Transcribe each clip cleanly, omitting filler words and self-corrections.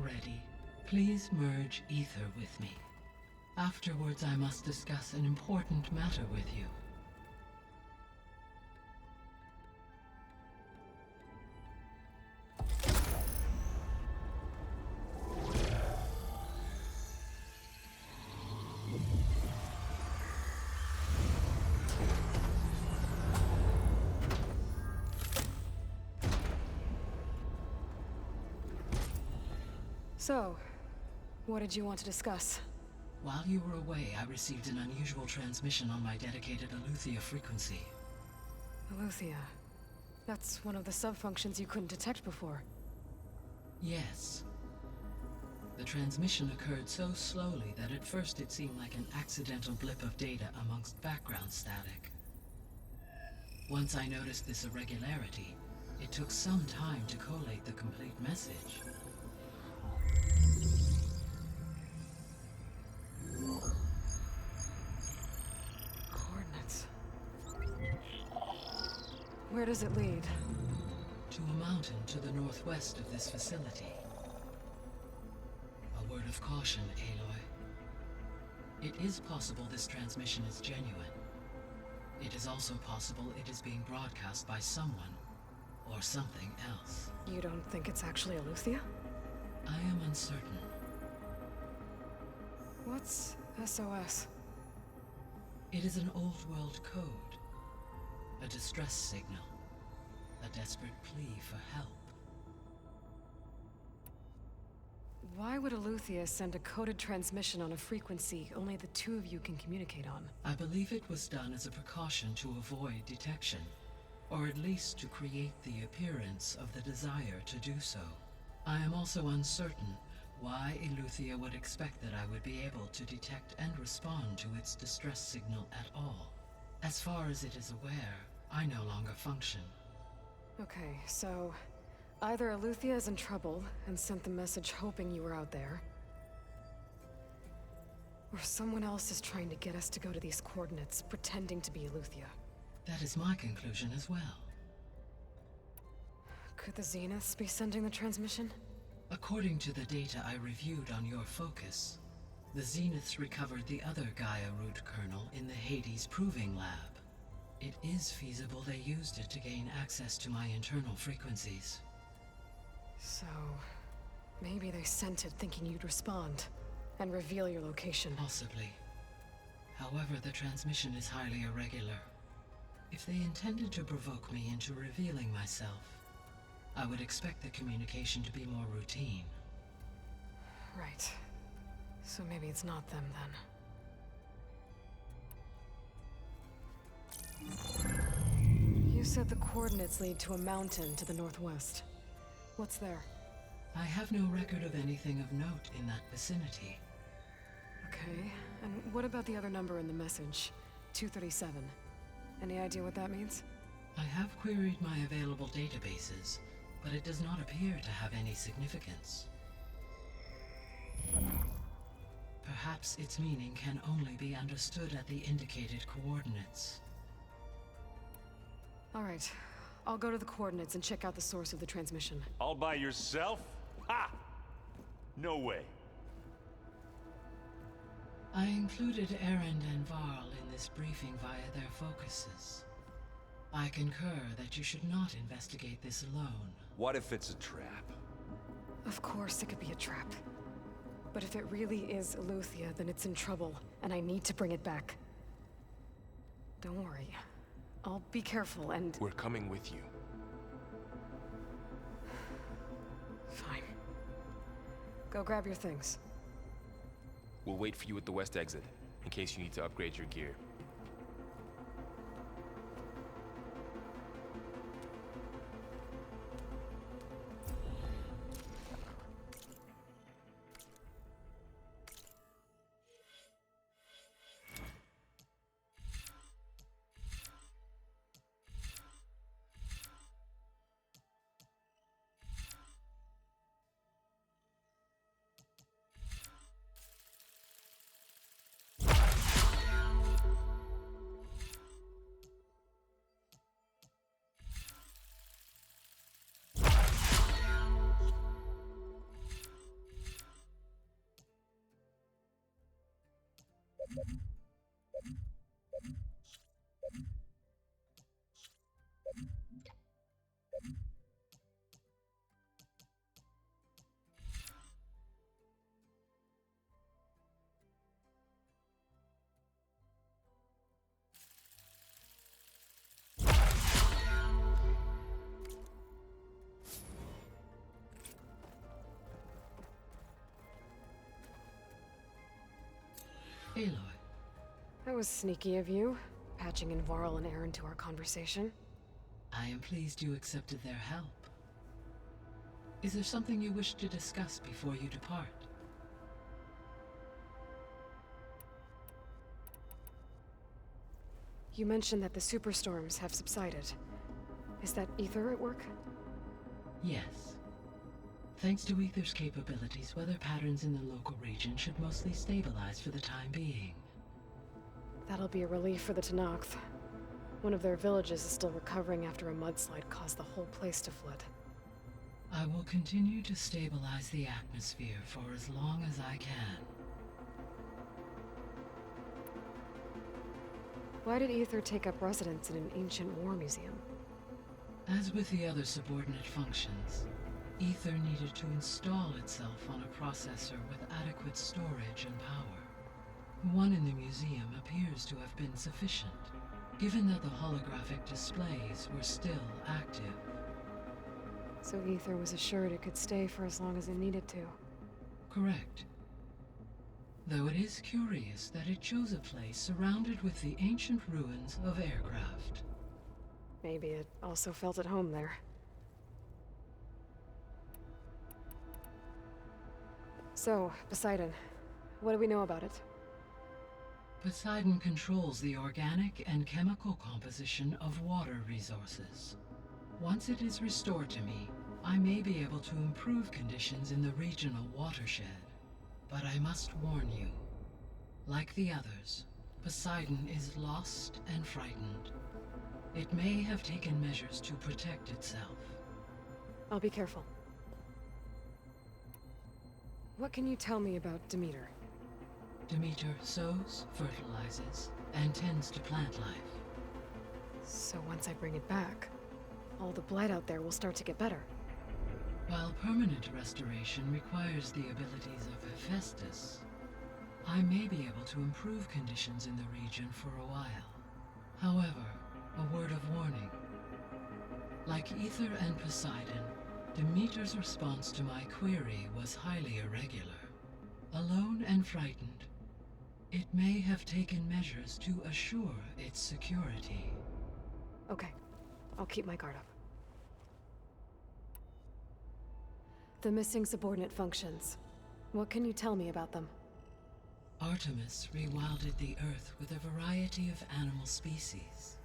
ready, please merge ether with me. Afterwards, I must discuss an important matter with you. So, what did you want to discuss? While you were away, I received an unusual transmission on my dedicated Aletheia frequency. Aletheia. That's one of the sub-functions you couldn't detect before. Yes. The transmission occurred so slowly that at first it seemed like an accidental blip of data amongst background static. Once I noticed this irregularity, it took some time to collate the complete message. Coordinates. Where does it lead? To a mountain to the northwest of this facility. A word of caution, Aloy. It is possible this transmission is genuine. It is also possible it is being broadcast by someone or something else. You don't think it's actually Aletheia? I am uncertain. What's SOS? It is an old world code. A distress signal. A desperate plea for help. Why would Aletheia send a coded transmission on a frequency only the two of you can communicate on? I believe it was done as a precaution to avoid detection, or at least to create the appearance of the desire to do so. I am also uncertain why Aletheia would expect that I would be able to detect and respond to its distress signal at all. As far as it is aware, I no longer function. Okay, so either Aletheia is in trouble and sent the message hoping you were out there, or someone else is trying to get us to go to these coordinates, pretending to be Aletheia. That is my conclusion as well. Could the Zeniths be sending the transmission? According to the data I reviewed on your focus, the Zeniths recovered the other Gaia root kernel in the Hades Proving Lab. It is feasible they used it to gain access to my internal frequencies. So, maybe they sent it thinking you'd respond and reveal your location. Possibly. However, the transmission is highly irregular. If they intended to provoke me into revealing myself, I would expect the communication to be more routine. Right. So maybe it's not them then. You said the coordinates lead to a mountain to the northwest. What's there? I have no record of anything of note in that vicinity. Okay, and what about the other number in the message? 237. Any idea what that means? I have queried my available databases, but it does not appear to have any significance. Perhaps its meaning can only be understood at the indicated coordinates. All right, I'll go to the coordinates and check out the source of the transmission. All by yourself? Ha! No way. I included Erend and Varl in this briefing via their focuses. I concur that you should not investigate this alone. What if it's a trap? Of course it could be a trap. But if it really is Aletheia, then it's in trouble, and I need to bring it back. Don't worry. I'll be careful and... We're coming with you. Fine. Go grab your things. We'll wait for you at the west exit, in case you need to upgrade your gear. Aloy, That was sneaky of you, patching in Varl and Aaron to our conversation. I am pleased you accepted their help. Is there something you wish to discuss before you depart? You mentioned that the superstorms have subsided. Is that Ether at work? Yes. Thanks to Ether's capabilities, weather patterns in the local region should mostly stabilize for the time being. That'll be a relief for the Tenakth. One of their villages is still recovering after a mudslide caused the whole place to flood. I will continue to stabilize the atmosphere for as long as I can. Why did Ether take up residence in an ancient war museum? As with the other subordinate functions, Ether needed to install itself on a processor with adequate storage and power. The one in the museum appears to have been sufficient, given that the holographic displays were still active. So Ether was assured it could stay for as long as it needed to. Correct. Though it is curious that it chose a place surrounded with the ancient ruins of aircraft. Maybe it also felt at home there. So, Poseidon, what do we know about it? Poseidon controls the organic and chemical composition of water resources. Once it is restored to me, I may be able to improve conditions in the regional watershed. But I must warn you, like the others, Poseidon is lost and frightened. It may have taken measures to protect itself. I'll be careful. What can you tell me about Demeter? Demeter sows, fertilizes, and tends to plant life. So once I bring it back, all the blight out there will start to get better. While permanent restoration requires the abilities of Hephaestus, I may be able to improve conditions in the region for a while. However, a word of warning. Like Ether and Poseidon, Demeter's response to my query was highly irregular. Alone and frightened, it may have taken measures to assure its security. Okay, I'll keep my guard up. The missing subordinate functions. What can you tell me about them? Artemis rewilded the Earth with a variety of animal species.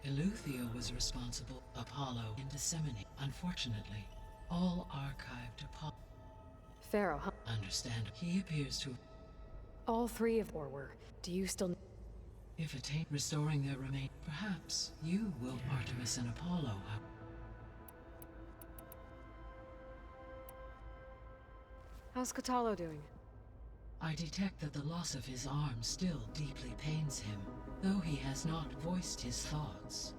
Eleuthia was responsible. Apollo and disseminate. Unfortunately, all archived Apollo. Pharaoh, huh? Understand. He appears to, All three of or were. Do you still... if attained, restoring their remain. Perhaps you will, Artemis and Apollo. How's Katalo doing? I detect that the loss of his arm still deeply pains him, though he has not voiced his thoughts.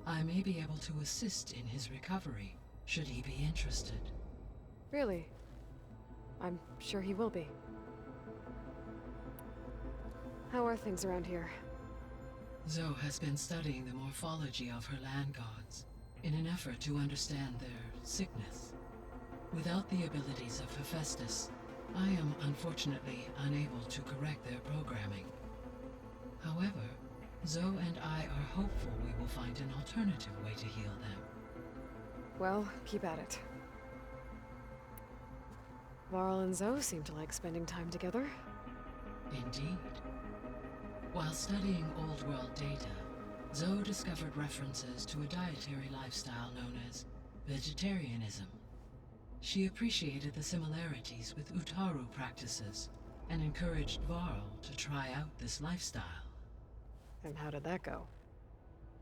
I may be able to assist in his recovery, should he be interested. Really? I'm sure he will be. How are things around here? Zoe has been studying the morphology of her land gods, in an effort to understand their sickness. Without the abilities of Hephaestus, I am unfortunately unable to correct their programming. However, Zoe and I are hopeful we will find an alternative way to heal them. Well, keep at it. Varl and Zoe seem to like spending time together. Indeed. While studying Old World data, Zoe discovered references to a dietary lifestyle known as vegetarianism. She appreciated the similarities with Utaru practices and encouraged Varl to try out this lifestyle. And how did that go?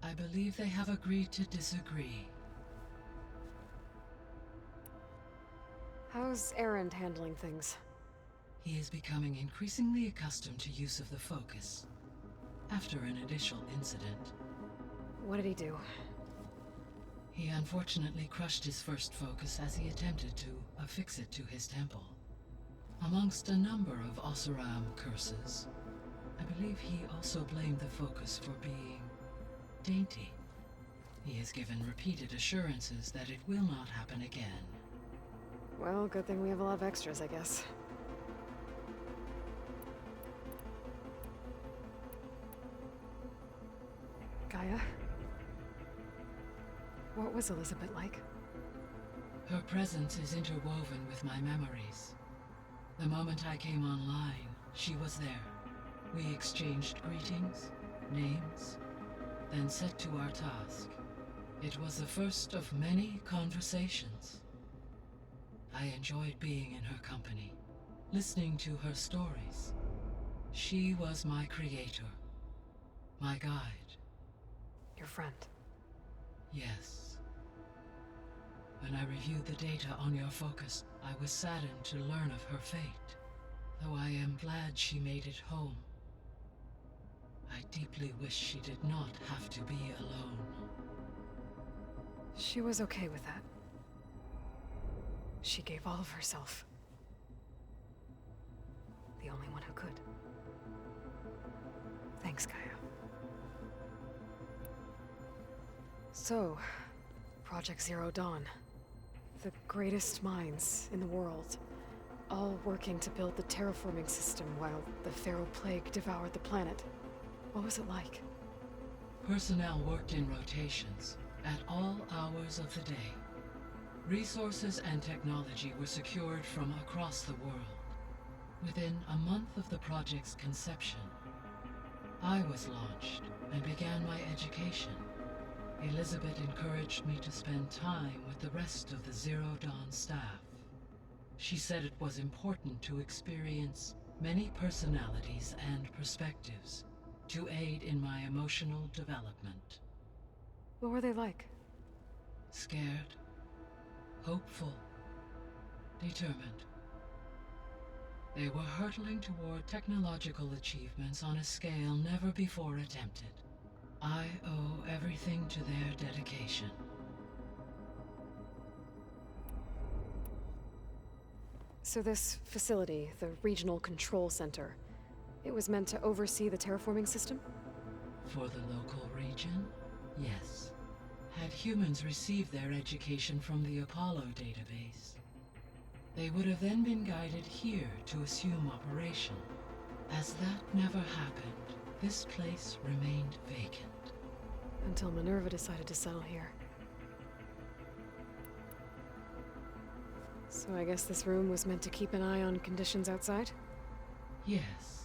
I believe they have agreed to disagree. How's Aaron handling things? He is becoming increasingly accustomed to use of the focus after an initial incident. What did he do? He unfortunately crushed his first focus as he attempted to affix it to his temple. Amongst a number of Oseram curses, I believe he also blamed the focus for being dainty. He has given repeated assurances that it will not happen again. Well, good thing we have a lot of extras, I guess. Gaia? What was Elizabeth like? Her presence is interwoven with my memories. The moment I came online, she was there. We exchanged greetings, names, then set to our task. It was the first of many conversations. I enjoyed being in her company, listening to her stories. She was my creator, my guide. Your friend. Yes. When I reviewed the data on your focus, I was saddened to learn of her fate, though I am glad she made it home. I deeply wish she did not have to be alone. She was okay with that. She gave all of herself. The only one who could. Thanks, Gaia. So, Project Zero Dawn. The greatest minds in the world, all working to build the terraforming system while the Pharaoh Plague devoured the planet. What was it like? Personnel worked in rotations, at all hours of the day. Resources and technology were secured from across the world. Within a month of the project's conception, I was launched and began my education. Elizabeth encouraged me to spend time with the rest of the Zero Dawn staff. She said it was important to experience many personalities and perspectives to aid in my emotional development. What were they like? Scared, hopeful, determined. They were hurtling toward technological achievements on a scale never before attempted. I owe everything to their dedication. So this facility, the Regional Control Center, it was meant to oversee the terraforming system? For the local region, yes. Had humans received their education from the Apollo database, they would have then been guided here to assume operation. As that never happened, this place remained vacant. Until Minerva decided to settle here. So I guess this room was meant to keep an eye on conditions outside? Yes.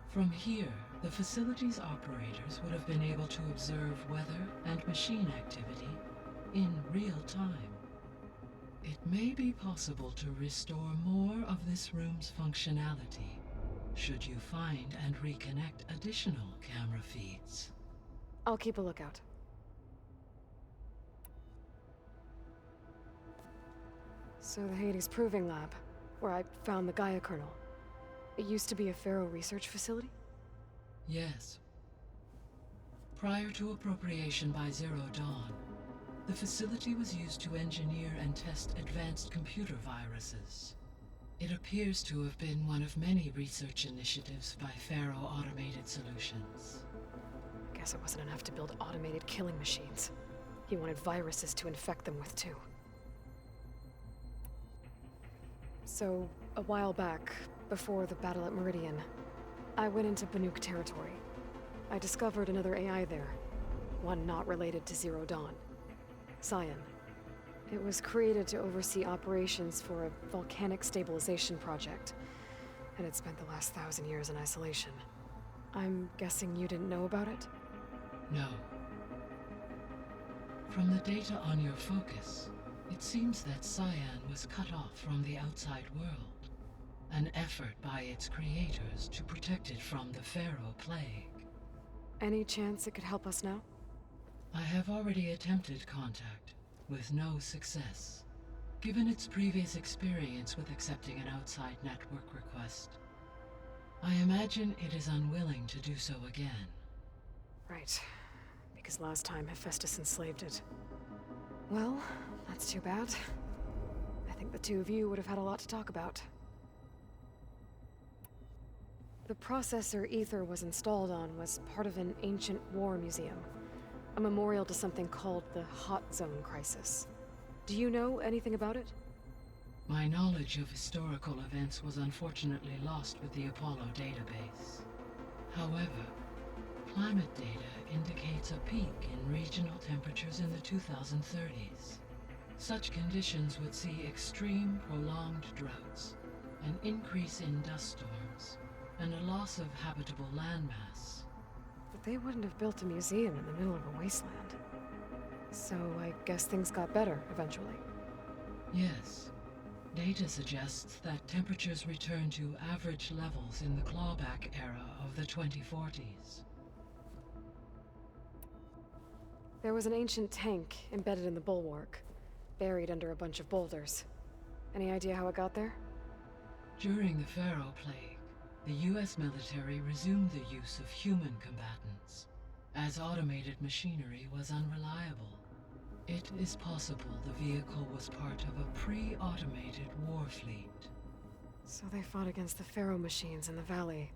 From here, the facility's operators would have been able to observe weather and machine activity in real time. It may be possible to restore more of this room's functionality, should you find and reconnect additional camera feeds. I'll keep a lookout. So the Hades Proving Lab, where I found the Gaia kernel. It used to be a Pharaoh research facility? Yes. Prior to appropriation by Zero Dawn, the facility was used to engineer and test advanced computer viruses. It appears to have been one of many research initiatives by Pharaoh Automated Solutions. Guess it wasn't enough to build automated killing machines. He wanted viruses to infect them with too. So, a while back, before the battle at Meridian, I went into Banuk territory. I discovered another AI there, one not related to Zero Dawn. Cyan. It was created to oversee operations for a volcanic stabilization project, and it spent the last 1,000 years in isolation. I'm guessing you didn't know about it? No. From the data on your focus, it seems that Cyan was cut off from the outside world, an effort by its creators to protect it from the Pharaoh Plague. Any chance it could help us now? I have already attempted contact, with no success. Given its previous experience with accepting an outside network request, I imagine it is unwilling to do so again. Right. Because last time Hephaestus enslaved it. Well, that's too bad. I think the two of you would have had a lot to talk about. The processor Ether was installed on was part of an ancient war museum. A memorial to something called the Hot Zone Crisis. Do you know anything about it? My knowledge of historical events was unfortunately lost with the Apollo database. However, climate data indicates a peak in regional temperatures in the 2030s. Such conditions would see extreme, prolonged droughts, an increase in dust storms, and a loss of habitable landmass. But they wouldn't have built a museum in the middle of a wasteland. So I guess things got better eventually. Yes. Data suggests that temperatures return to average levels in the clawback era of the 2040s. There was an ancient tank embedded in the bulwark, buried under a bunch of boulders. Any idea how it got there? During the Pharaoh Plague, the US military resumed the use of human combatants, as automated machinery was unreliable. It is possible the vehicle was part of a pre-automated war fleet. So they fought against the Pharaoh machines in the valley,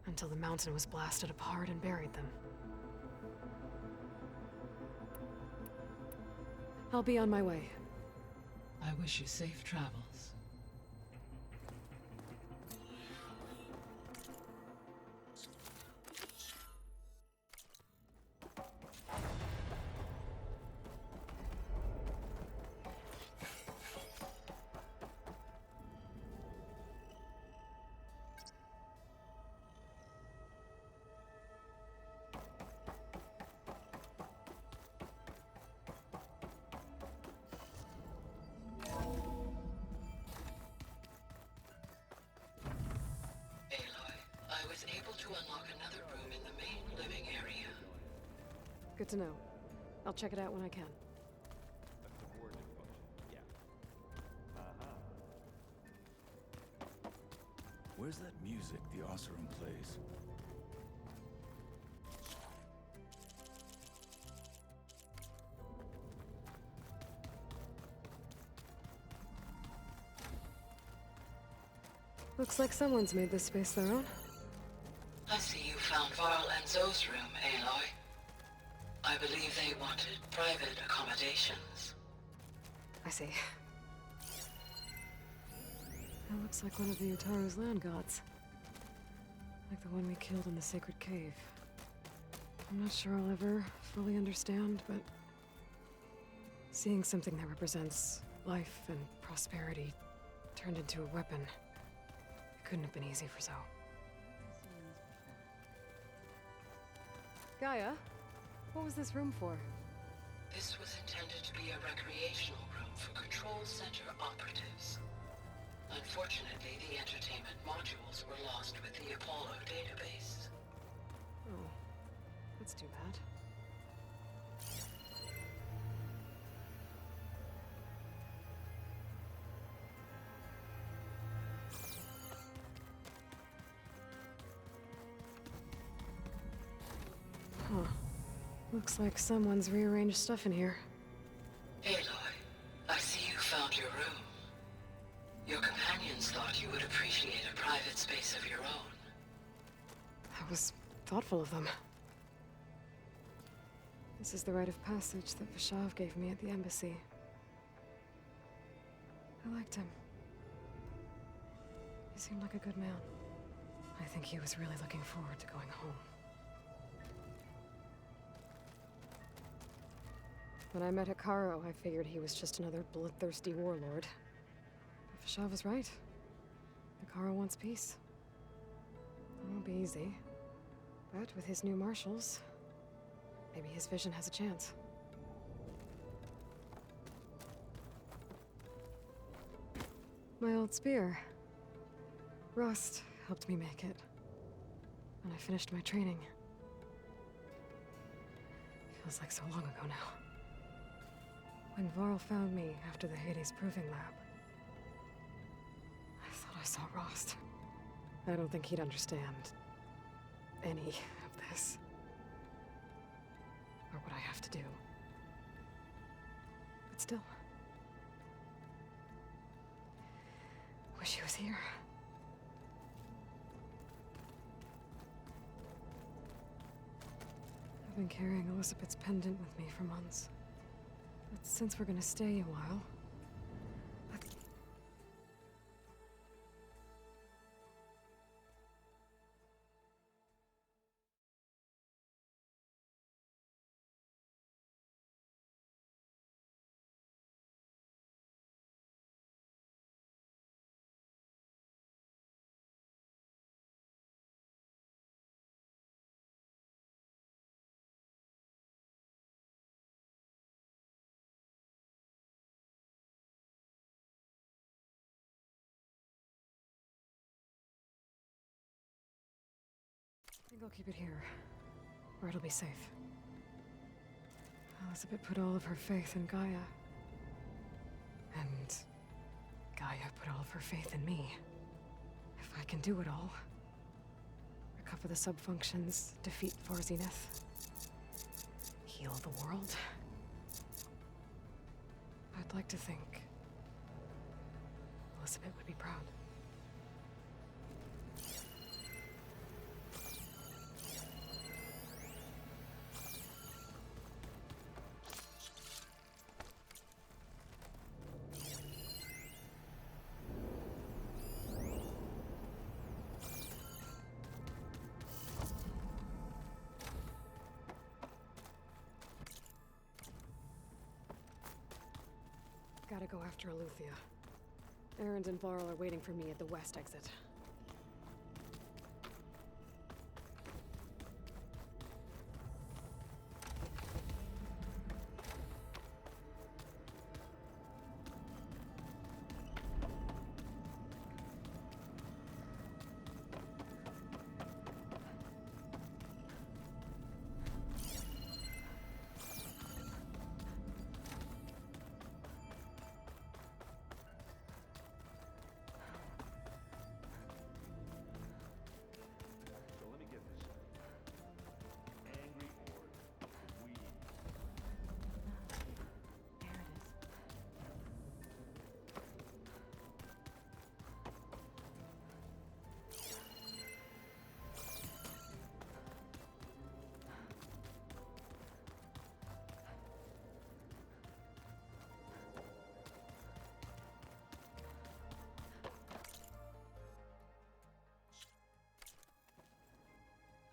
until the mountain was blasted apart and buried them. I'll be on my way. I wish you safe travels. Good to know. I'll check it out when I can. That's the coordinate function. Yeah. Where's that music the Osserum plays? Looks like someone's made this space their own. I see you found Varl and Zoe's room, Aloy. I believe they wanted private accommodations. I see. That looks like one of the Utaru's land gods. Like the one we killed in the sacred cave. I'm not sure I'll ever fully understand, but seeing something that represents life and prosperity turned into a weapon, it couldn't have been easy for Zoe. Gaia? What was this room for? This was intended to be a recreational room for Control Center operatives. Unfortunately, the entertainment modules were lost with the Apollo database. Oh, that's too bad. Huh. Looks like someone's rearranged stuff in here. Aloy, I see you found your room. Your companions thought you would appreciate a private space of your own. That was thoughtful of them. This is the rite of passage that Vashav gave me at the embassy. I liked him. He seemed like a good man. I think he was really looking forward to going home. When I met Hikaru, I figured he was just another bloodthirsty warlord. But Vashav was right. Hikaru wants peace. It won't be easy. But with his new marshals, maybe his vision has a chance. My old spear. Rust helped me make it. When I finished my training. Feels like so long ago now. When Varl found me after the Hades Proving Lab, I thought I saw Rost. I don't think he'd understand any of this. Or what I have to do. But still. Wish he was here. I've been carrying Elizabeth's pendant with me for months. But since we're gonna stay a while, I think I'll keep it here, where it'll be safe. Elizabeth put all of her faith in Gaia. And Gaia put all of her faith in me. If I can do it all, recover the subfunctions, defeat For Zenith, heal the world, I'd like to think Elizabeth would be proud. Gotta go after Eleuthia. Erend and Varl are waiting for me at the west exit.